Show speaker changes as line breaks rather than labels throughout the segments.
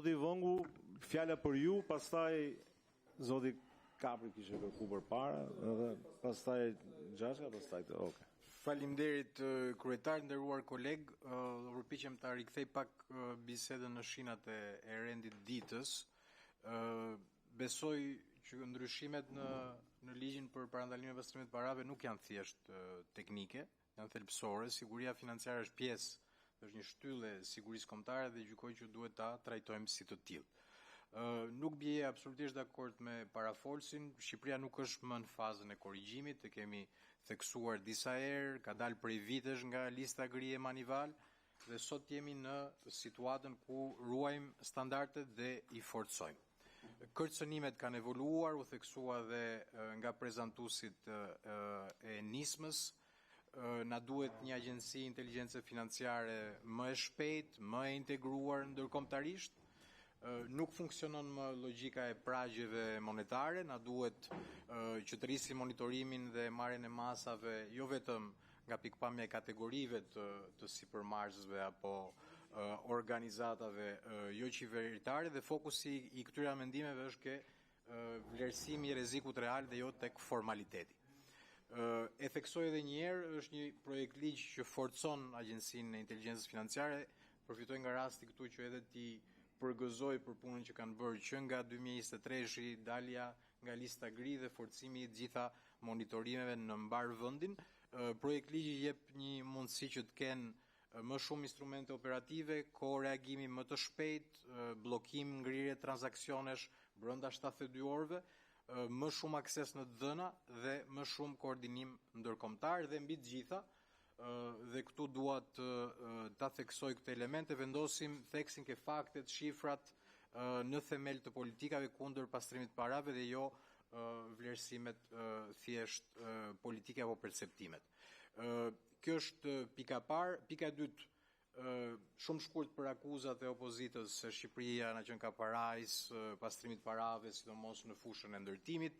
zoti Vëngu, fjala për ju, pastaj zoti Kapri kishte kërku përpara, edhe pastaj Xhaçka, pastaj okay.
Faleminderit kryetar, nderuar koleg, përpiqem ta rikthej pak bisedën në shinat e rendit ditës. Besoj që ndryshimet në ligjin për parandalimin e pastrimit parave nuk janë thjesht teknike, janë thelbësore. Siguria financiare është pjesë, është një shtyllë e sigurisë kombëtare dhe gjykoj që duhet ta trajtojmë si të tillë. Nuk bie absolutisht dakord me parafolsin. Shqipëria nuk është më në fazën e korrigjimit, e kemi theksuar disa herë, ka dalë prej vitesh nga lista gri e Manival dhe sot jemi në situatën ku ruajmë standardet dhe i forcojmë. Kërcënimet kanë evoluar, u theksua dhe nga prezantuesit e nismës. Na duhet një agjenci inteligjencë financiare më e shpejtë, më e integruar ndërkombëtarisht. Nuk funksionon më logjika e pragjeve monetare, na duhet që të rrisim monitorimin dhe marrjen e masave, jo vetëm nga pikpamja e kategorive të sipërmarrësve apo organizatave jo qeveritare, dhe fokusi i këtyre mendimeve është ke vlerësimi i rrezikut real dhe jo tek formaliteti. E theksoj edhe një herë, është një projekt ligj që forcon Agjencinë e Inteligjencës Financiare. Përfitoj nga rasti këtu që edhe ti përgëzoj për punën që kanë bërë që nga 2023 dalja nga lista gri dhe forcimi i gjitha monitorimeve në mbar vendin. Projekt ligji jep një mundësi që të kenë më shumë instrumente operative, kohë reagimi më të shpejtë, bllokim, ngrirje transaksionesh brenda 72 orëve, më shumë akses në dhëna dhe më shumë koordinim ndërkombëtar dhe mbi të gjitha. Dhe këtu dua ta theksoj këtë element, e vendosim theksin ke faktet, shifrat në themel të politikave kundër pastrimit të parave dhe jo vlerësimet thjesht politike apo perceptimet. Kjo është pika parë. Pika e dytë, shumë shkurt për akuzat e opozitës se Shqipëria na qenë ka parajs pastrimit parave, sidomos në fushën e ndërtimit.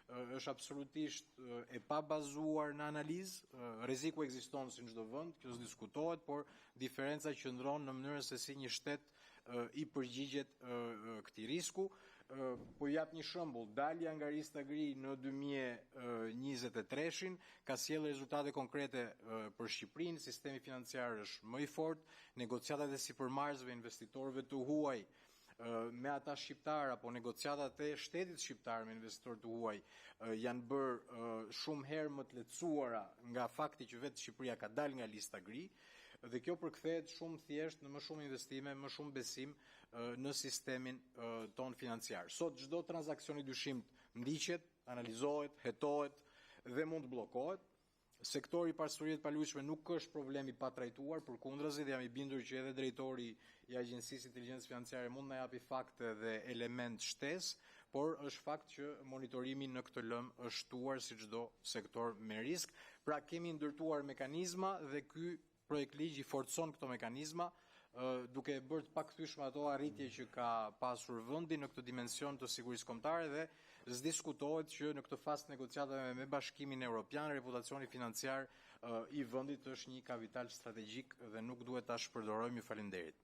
Është absolutisht e pa bazuar në analizë. Rreziku ekziston si në çdo vend, kjo s'diskutohet, por diferenca qëndron në mënyrën se si një shtet i përgjigjet këtij risku. Po jap një shembull, dalja nga lista gri në 2023 ka sjellë rezultate konkrete për Shqipërinë, sistemi financiar është më i fortë, negociatat e sipërmarrësve investitorëve të huaj me ata shqiptar apo negociatat e shtetit shqiptar me investitorë të huaj janë bërë shumë herë më të lehtësuara nga fakti që vetë Shqipëria ka dalë nga lista gri, dhe kjo përkthehet shumë thjesht në më shumë investime, më shumë besim në sistemin ton financiar. Sot çdo transakcion i dyshimt ndiqet, analizohet, hetohet dhe mund të bllokohet. Sektori i pasurive të palujshme nuk është problemi pa trajtuar, përkundrazi, dhe jam i bindur që edhe drejtori i Agjencisë Inteligjencës Financiare mund na japi fakte dhe element shtesë, por është fakt që monitorimi në këtë lëm është shtuar si çdo sektor me risk. Pra kemi ndërtuar mekanizma dhe ky projekt ligj i forcon këto mekanizma, duke bërë të pakthyeshme ato arritje që ka pasur vendi në këtë dimension të sigurisë kombëtare, dhe s'diskutohet që në këtë fazë negociatave me Bashkimin Evropian reputacioni financiar i vendit është një kapital strategjik dhe nuk duhet ta shpërdorijmë. Ju falenderit.